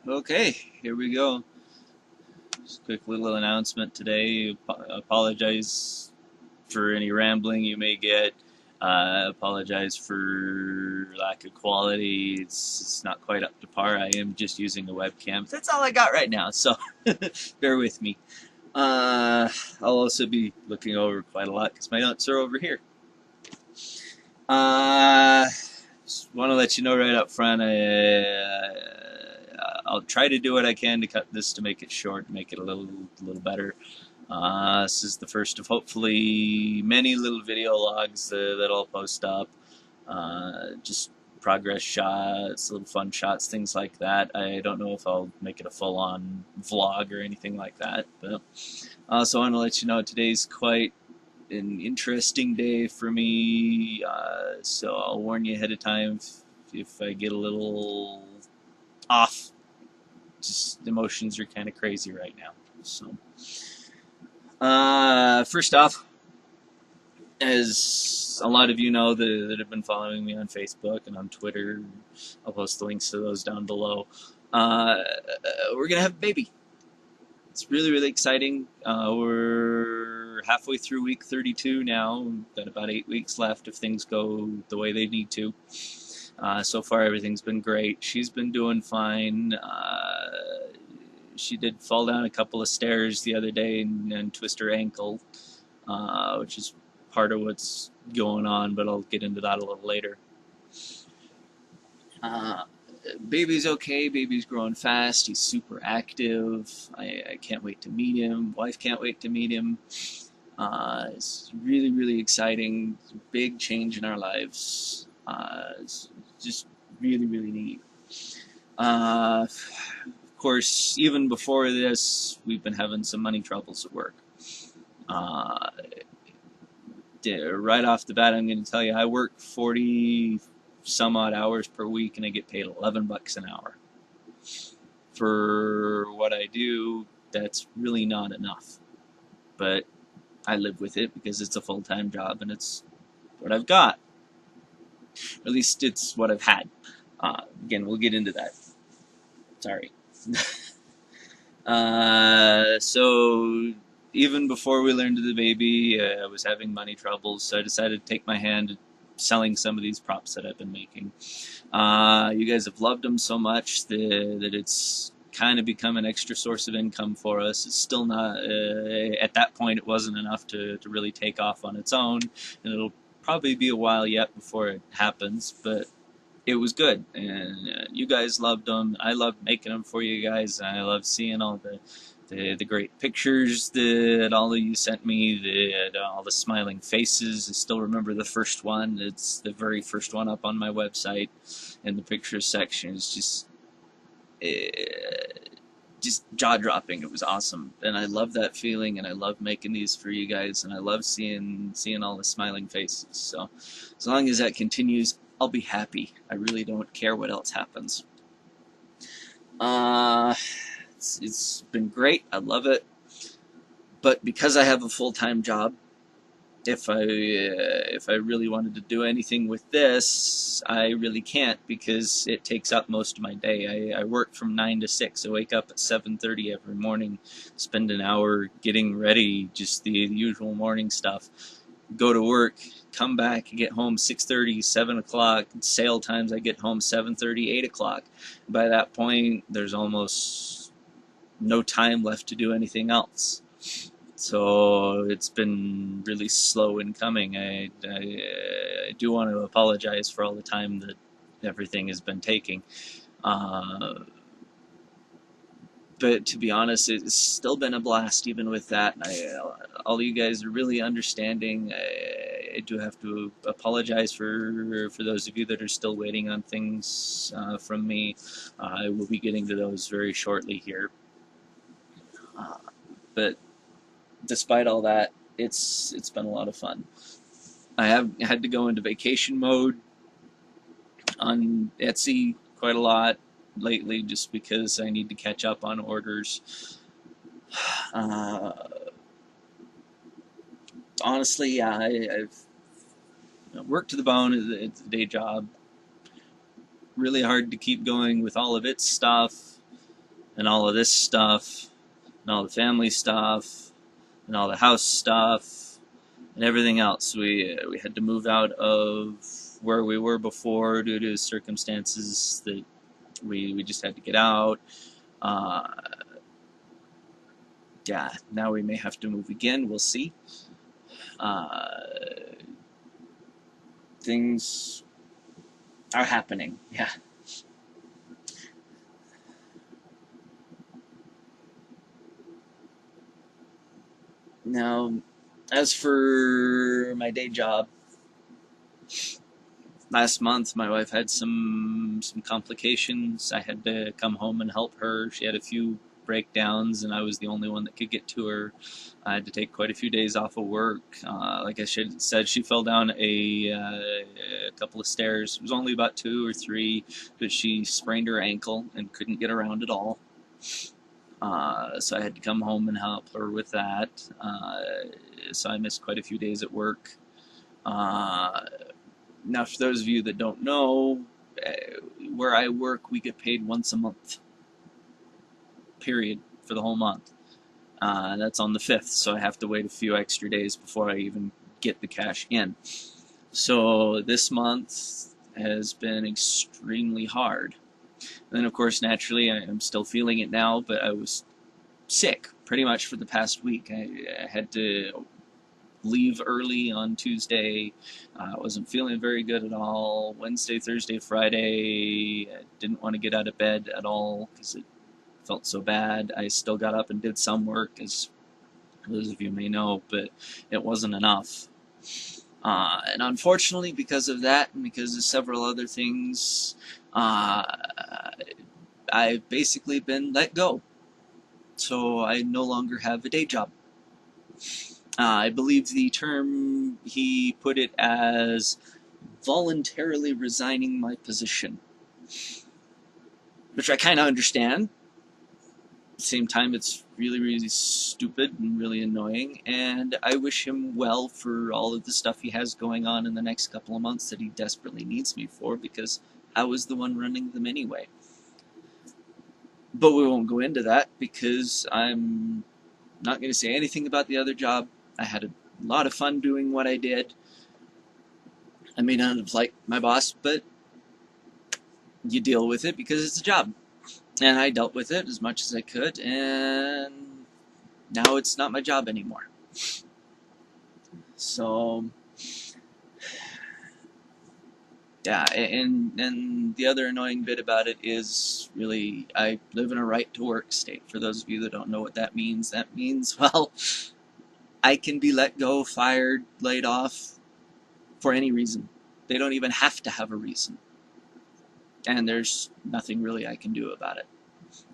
Okay, here we go. Just a quick little announcement today. Apologize for any rambling you may get. Apologize for lack of quality. It's not quite up to par. I am just using a webcam. That's all I got right now, so bear with me. I'll also be looking over quite a lot because my notes are over here. Just want to let you know right up front. I'll try to do what I can to cut this to make it short, make it a little better. This is the first of hopefully many little video logs that I'll post up. Just progress shots, little fun shots, things like that. I don't know if I'll make it a full-on vlog or anything like that, but I also want to let you know today's quite an interesting day for me, so I'll warn you ahead of time if I get a little off. Just emotions are kind of crazy right now. So, first off, as a lot of you know that have been following me on Facebook and on Twitter, I'll post the links to those down below. We're gonna have a baby. It's really exciting. We're halfway through week 32 now. We've got about 8 weeks left if things go the way they need to. So far, everything's been great. She's been doing fine. She did fall down a couple of stairs the other day and twist her ankle, which is part of what's going on, but I'll get into that a little later. Baby's okay. Baby's growing fast. He's super active. I can't wait to meet him. Wife can't wait to meet him. It's really exciting. It's a big change in our lives. It's just really neat. Of course, even before this, we've been having some money troubles at work. Right off the bat, I'm going to tell you, I work 40 some odd hours per week, and I get paid $11 an hour. For what I do, that's really not enough. But I live with it because it's a full-time job, and it's what I've got. At least it's what I've had. Again, we'll get into that. Sorry. So even before we learned of the baby, I was having money troubles, so I decided to take my hand at selling some of these props that I've been making. You guys have loved them so much that it's kind of become an extra source of income for us. It's still not, at that point, it wasn't enough to really take off on its own, and it'll probably be a while yet before it happens, but it was good, and you guys loved them. I loved making them for you guys, and I love seeing all the great pictures that all of you sent me, all the smiling faces. I still remember the first one. It's the very first one up on my website in the pictures section. It's just jaw-dropping. It was awesome, and I love that feeling, and I love making these for you guys, and I love seeing all the smiling faces. So as long as that continues, I'll be happy. I really don't care what else happens. It's been great. I love it. But because I have a full-time job, if I really wanted to do anything with this, I really can't because it takes up most of my day. I work from 9 to 6. I wake up at 7:30 every morning, spend an hour getting ready, just the usual morning stuff. Go to work, come back, get home 6:30, 7 o'clock. Sale times I get home 7:30, 8 o'clock. By that point, there's almost no time left to do anything else. So it's been really slow in coming. I do want to apologize for all the time that everything has been taking. But to be honest, it's still been a blast even with that. All you guys are really understanding. I do have to apologize for those of you that are still waiting on things from me. I will be getting to those very shortly here. But despite all that, it's been a lot of fun. I have had to go into vacation mode on Etsy quite a lot lately just because I need to catch up on orders. Honestly, I've worked to the bone. It's a day job. Really hard to keep going with all of its stuff. and all of this stuff, and all the family stuff, and all the house stuff, and everything else. We had to move out of where we were before due to circumstances that we just had to get out. Uh, yeah, now we may have to move again. We'll see. Uh, things are happening. Yeah. Now, as for my day job, last month my wife had some complications. I had to come home and help her. She had a few breakdowns, and I was the only one that could get to her. I had to take quite a few days off of work. Like I said, she fell down a couple of stairs. It was only about 2 or 3, but she sprained her ankle and couldn't get around at all. So I had to come home and help her with that. So I missed quite a few days at work. Now, for those of you that don't know, where I work, we get paid once a month, period, for the whole month. That's on the 5th, so I have to wait a few extra days before I even get the cash in. So this month has been extremely hard. And then, of course, naturally, I'm still feeling it now, but I was sick pretty much for the past week. I had to leave early on Tuesday. I wasn't feeling very good at all. Wednesday, Thursday, Friday, I didn't want to get out of bed at all because it felt so bad. I still got up and did some work, as those of you may know, but it wasn't enough. And unfortunately, because of that and because of several other things, I've basically been let go. So I no longer have a day job. I believe the term he put it as voluntarily resigning my position, which I kind of understand. At the same time, it's really, really stupid and really annoying, and I wish him well for all of the stuff he has going on in the next couple of months that he desperately needs me for, because I was the one running them anyway. But we won't go into that because I'm not going to say anything about the other job. I had a lot of fun doing what I did. I may not have liked my boss, but you deal with it because it's a job. And I dealt with it as much as I could, and now it's not my job anymore. So, yeah, and the other annoying bit about it is really I live in a right to work state. For those of you that don't know what that means, well, I can be let go, fired, laid off for any reason. They don't even have to have a reason. And there's nothing really I can do about it.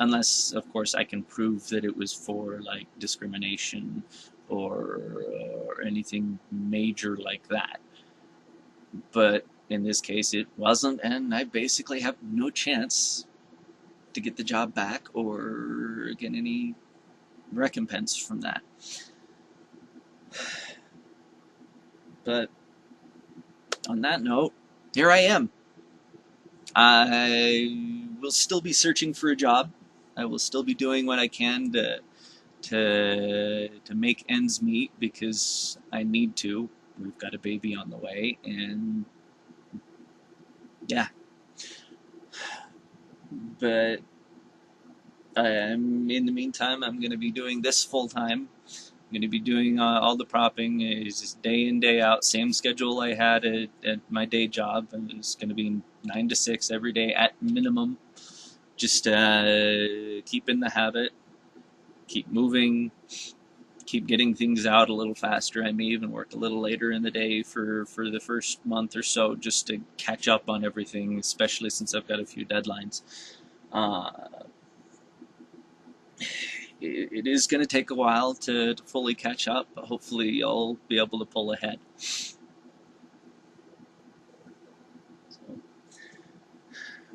Unless, of course, I can prove that it was for, like, discrimination or anything major like that. But in this case, it wasn't, and I basically have no chance to get the job back or get any recompense from that. But on that note, here I am. I will still be searching for a job. I will still be doing what I can to make ends meet, because I need to. We've got a baby on the way, and yeah. But in the meantime, I'm going to be doing this full time. I'm going to be doing all the propping. It's just day in, day out, same schedule I had at my day job. And it's going to be 9 to 6 every day at minimum. Just keep in the habit, keep moving, keep getting things out a little faster. I may even work a little later in the day for the first month or so, just to catch up on everything, especially since I've got a few deadlines. It is going to take a while to fully catch up, but hopefully I'll be able to pull ahead. So,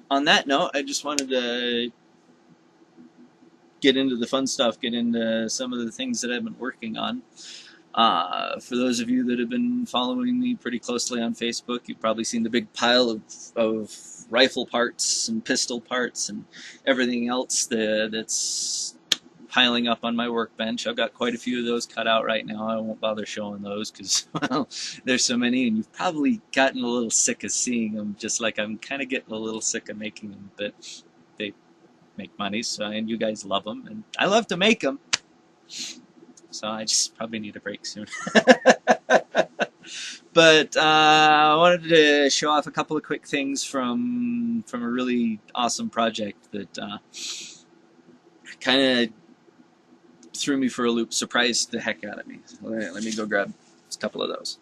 on that note, I just wanted to get into the fun stuff, get into some of the things that I've been working on. For those of you that have been following me pretty closely on Facebook, you've probably seen the big pile of rifle parts and pistol parts and everything else that's piling up on my workbench. I've got quite a few of those cut out right now. I won't bother showing those because, well, there's so many, and you've probably gotten a little sick of seeing them, just like I'm kind of getting a little sick of making them, but they make money, so, and you guys love them, and I love to make them, so I just probably need a break soon. But I wanted to show off a couple of quick things from a really awesome project that kind of threw me for a loop, surprised the heck out of me. Let me go grab a couple of those.